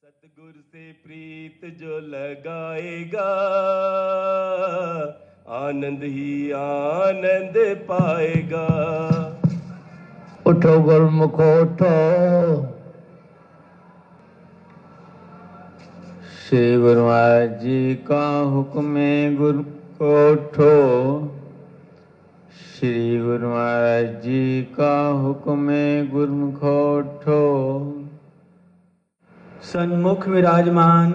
सतगुर से प्रीत जो लगाएगा आनंद ही आनंद पाएगा। उठो गुरमुखो उठो, श्री गुरु महाराज जी का हुक्म है गुरु को उठो। श्री गुरु महाराज जी का हुक्म है गुरमुखो उठो। सन्मुख विराजमान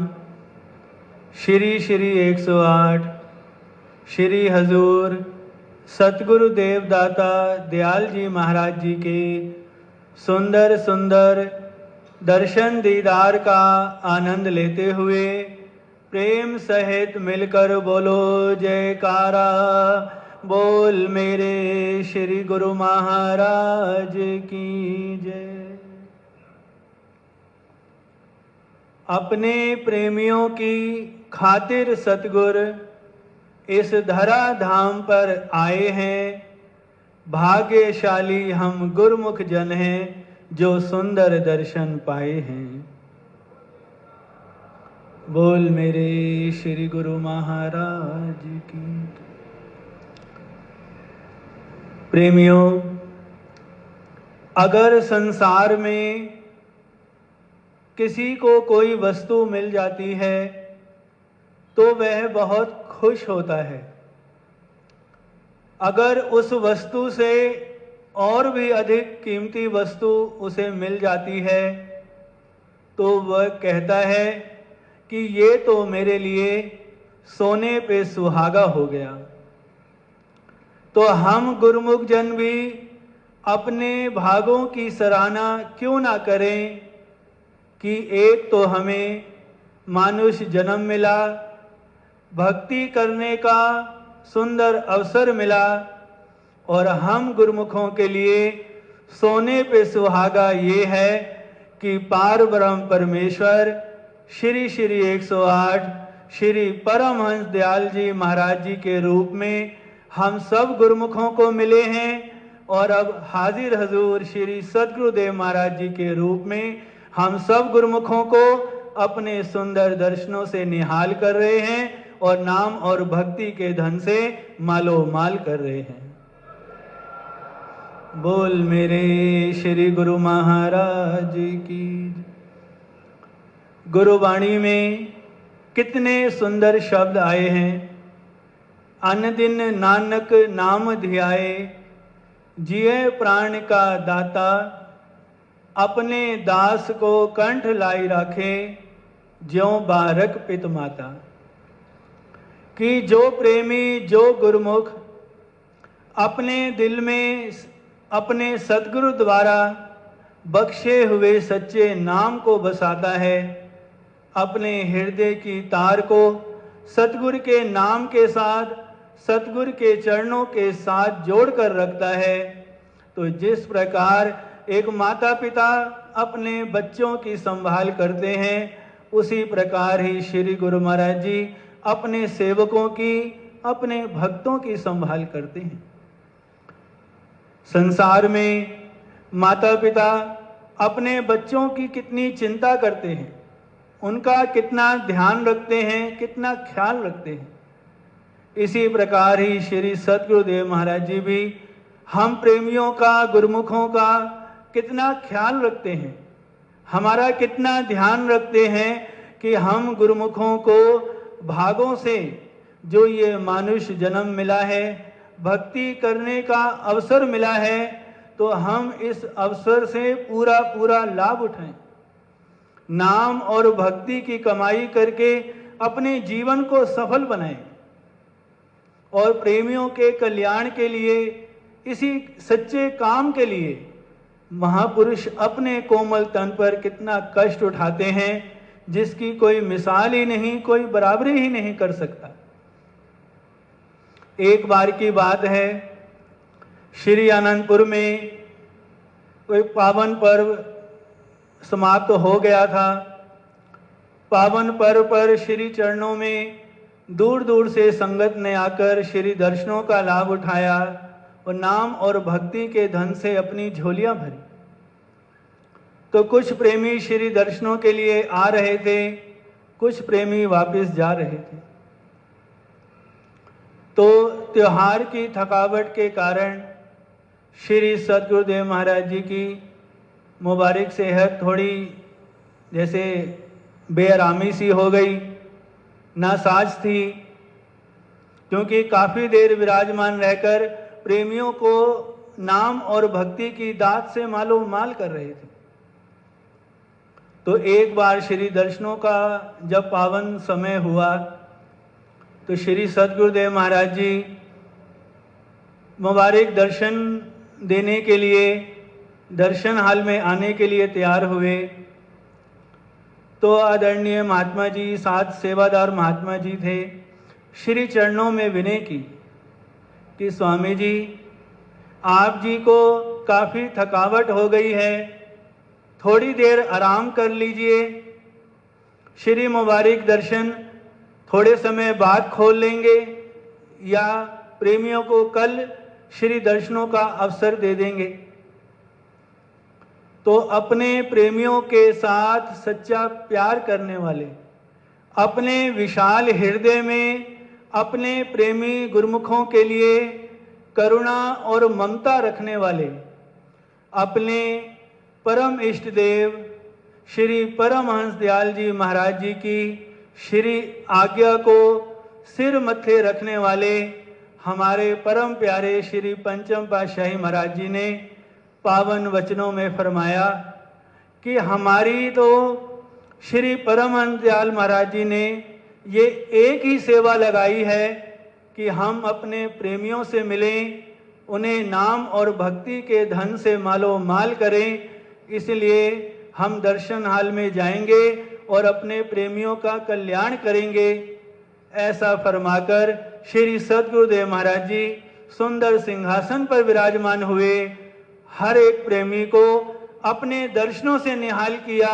श्री श्री 108 श्री हजूर सतगुरु देवदाता दयाल जी महाराज जी के सुंदर सुंदर दर्शन दीदार का आनंद लेते हुए प्रेम सहित मिलकर बोलो जयकारा। बोल मेरे श्री गुरु महाराज की जय। अपने प्रेमियों की खातिर सतगुर इस धरा धाम पर आए हैं। भाग्यशाली हम गुरमुख जन हैं जो सुंदर दर्शन पाए हैं। बोल मेरे श्री गुरु महाराज की। प्रेमियों, अगर संसार में किसी को कोई वस्तु मिल जाती है तो वह बहुत खुश होता है। अगर उस वस्तु से और भी अधिक कीमती वस्तु उसे मिल जाती है तो वह कहता है कि ये तो मेरे लिए सोने पे सुहागा हो गया। तो हम गुरुमुख जन भी अपने भागों की सराहना क्यों ना करें कि एक तो हमें मानुष जन्म मिला, भक्ति करने का सुंदर अवसर मिला और हम गुरुमुखों के लिए सोने पे सुहागा ये है कि पार ब्रह्म परमेश्वर श्री श्री 108 श्री परमहंस दयाल जी महाराज जी के रूप में हम सब गुरुमुखों को मिले हैं और अब हाजिर हजूर श्री सतगुरुदेव महाराज जी के रूप में हम सब गुरुमुखों को अपने सुंदर दर्शनों से निहाल कर रहे हैं और नाम और भक्ति के धन से मालो माल कर रहे हैं। बोल मेरे श्री गुरु महाराज की। गुरुवाणी में कितने सुंदर शब्द आए हैं। अन दिन नानक नाम धियाए, जिये प्राण का दाता, अपने दास को कंठ लाई राखे, ज्यों बारक पित माता। कि जो प्रेमी, जो गुरुमुख अपने दिल में अपने सतगुरु द्वारा बख्शे हुए सच्चे नाम को बसाता है, अपने हृदय की तार को सतगुरु के नाम के साथ, सतगुरु के चरणों के साथ जोड़कर रखता है, तो जिस प्रकार एक माता पिता अपने बच्चों की संभाल करते हैं, उसी प्रकार ही श्री गुरु महाराज जी अपने सेवकों की, अपने भक्तों की संभाल करते हैं। संसार में माता पिता अपने बच्चों की कितनी चिंता करते हैं, उनका कितना ध्यान रखते हैं, कितना ख्याल रखते हैं। इसी प्रकार ही श्री सतगुरुदेव महाराज जी भी हम प्रेमियों का, गुरुमुखों का कितना ख्याल रखते हैं, हमारा कितना ध्यान रखते हैं कि हम गुरुमुखों को भागों से जो ये मानुष जन्म मिला है, भक्ति करने का अवसर मिला है, तो हम इस अवसर से पूरा पूरा लाभ उठाएं। नाम और भक्ति की कमाई करके अपने जीवन को सफल बनाएं और प्रेमियों के कल्याण के लिए, इसी सच्चे काम के लिए महापुरुष अपने कोमल तन पर कितना कष्ट उठाते हैं, जिसकी कोई मिसाल ही नहीं, कोई बराबरी ही नहीं कर सकता। एक बार की बात है, श्री आनंदपुर में कोई पावन पर्व समाप्त हो गया था। पावन पर्व पर श्री चरणों में दूर दूर से संगत ने आकर श्री दर्शनों का लाभ उठाया और नाम और भक्ति के धन से अपनी झोलियां भरी। तो कुछ प्रेमी श्री दर्शनों के लिए आ रहे थे, कुछ प्रेमी वापस जा रहे थे। तो त्योहार की थकावट के कारण श्री सद्गुरुदेव महाराज जी की मुबारक सेहत थोड़ी जैसे बेआरामी सी हो गई, नासाज थी, क्योंकि काफ़ी देर विराजमान रहकर प्रेमियों को नाम और भक्ति की दात से मालो माल कर रहे थे। तो एक बार श्री दर्शनों का जब पावन समय हुआ तो श्री सद्गुरुदेव महाराज जी मुबारक दर्शन देने के लिए दर्शन हाल में आने के लिए तैयार हुए। तो आदरणीय महात्मा जी, साथ सेवादार महात्मा जी थे, श्री चरणों में विनय की कि स्वामी जी, आप जी को काफ़ी थकावट हो गई है, थोड़ी देर आराम कर लीजिए, श्री मुबारक दर्शन थोड़े समय बाद खोल लेंगे या प्रेमियों को कल श्री दर्शनों का अवसर दे देंगे। तो अपने प्रेमियों के साथ सच्चा प्यार करने वाले, अपने विशाल हृदय में अपने प्रेमी गुरुमुखों के लिए करुणा और ममता रखने वाले, अपने परम इष्ट देव श्री परमहंस दयाल जी महाराज जी की श्री आज्ञा को सिर मत्थे रखने वाले हमारे परम प्यारे श्री पंचम पातशाही महाराज जी ने पावन वचनों में फरमाया कि हमारी तो श्री परमहंस दयाल महाराज जी ने ये एक ही सेवा लगाई है कि हम अपने प्रेमियों से मिलें, उन्हें नाम और भक्ति के धन से मालो माल करें। इसलिए हम दर्शन हाल में जाएंगे और अपने प्रेमियों का कल्याण करेंगे। ऐसा फरमाकर श्री सद्गुरुदेव महाराज जी सुंदर सिंहासन पर विराजमान हुए, हर एक प्रेमी को अपने दर्शनों से निहाल किया,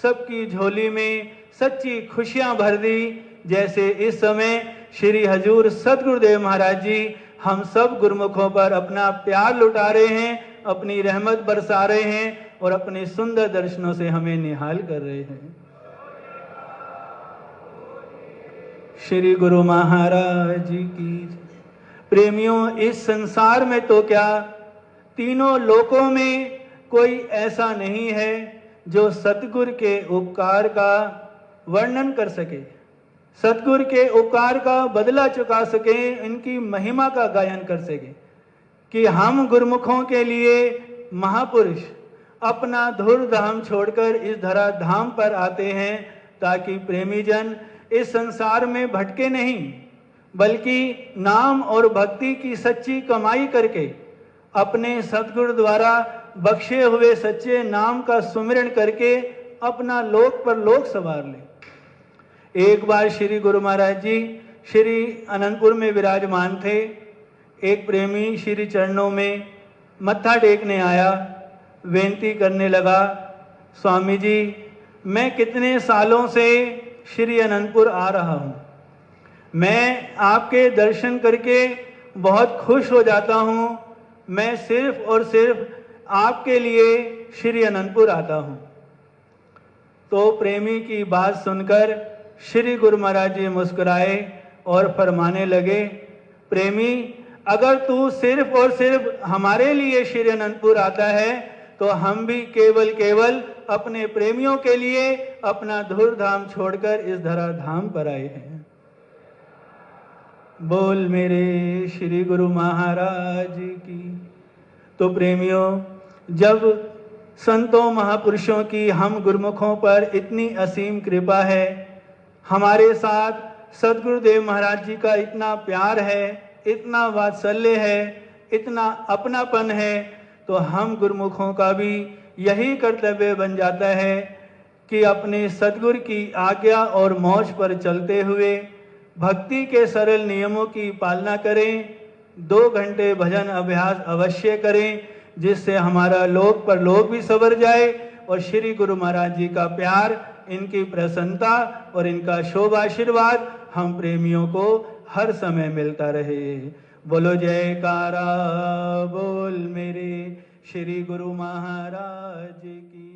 सबकी झोली में सच्ची खुशियां भर दी। जैसे इस समय श्री हजूर सद्गुरुदेव महाराज जी हम सब गुरुमुखों पर अपना प्यार लुटा रहे हैं, अपनी रहमत बरसा रहे हैं और अपने सुंदर दर्शनों से हमें निहाल कर रहे हैं। श्री गुरु महाराज की प्रेमियों, इस संसार में तो क्या, तीनों लोकों में कोई ऐसा नहीं है जो सतगुरु के उपकार का वर्णन कर सके, सतगुरु के उपकार का बदला चुका सके, इनकी महिमा का गायन कर सके। कि हम गुरुमुखों के लिए महापुरुष अपना धुर धाम छोड़कर इस धरा धाम पर आते हैं ताकि प्रेमी जन इस संसार में भटके नहीं, बल्कि नाम और भक्ति की सच्ची कमाई करके अपने सतगुरु द्वारा बख्शे हुए सच्चे नाम का सुमिरन करके अपना लोक पर लोक संवार ले। एक बार श्री गुरु महाराज जी श्री अनंतपुर में विराजमान थे। एक प्रेमी श्री चरणों में मत्था टेकने आया, बेनती करने लगा, स्वामी जी, मैं कितने सालों से श्री अनंतपुर आ रहा हूँ, मैं आपके दर्शन करके बहुत खुश हो जाता हूँ, मैं सिर्फ और सिर्फ आपके लिए श्री अनंतपुर आता हूँ। तो प्रेमी की बात सुनकर श्री गुरु महाराज जी मुस्कुराए और फरमाने लगे, प्रेमी, अगर तू सिर्फ और सिर्फ हमारे लिए श्री अनंतपुर आता है तो हम भी केवल अपने प्रेमियों के लिए अपना धुर धाम छोड़कर इस धरा धाम पर आए हैं। बोल मेरे श्री गुरु महाराज की। तो प्रेमियों, जब संतों महापुरुषों की हम गुरुमुखों पर इतनी असीम कृपा है, हमारे साथ सद्गुरुदेव महाराज जी का इतना प्यार है, इतना वात्सल्य है, इतना अपनापन है, तो हम गुरुमुखों का भी यही कर्तव्य बन जाता है कि अपने सद्गुरु की आज्ञा और मौज पर चलते हुए भक्ति के सरल नियमों की पालना करें, 2 घंटे भजन अभ्यास अवश्य करें, जिससे हमारा लोक पर लोक भी संवर जाए और श्री गुरु महाराज जी का प्यार, इनकी प्रसन्नता और इनका शुभ आशीर्वाद हम प्रेमियों को हर समय मिलता रहे। बोलो जयकारा बोल मेरे श्री गुरु महाराज की।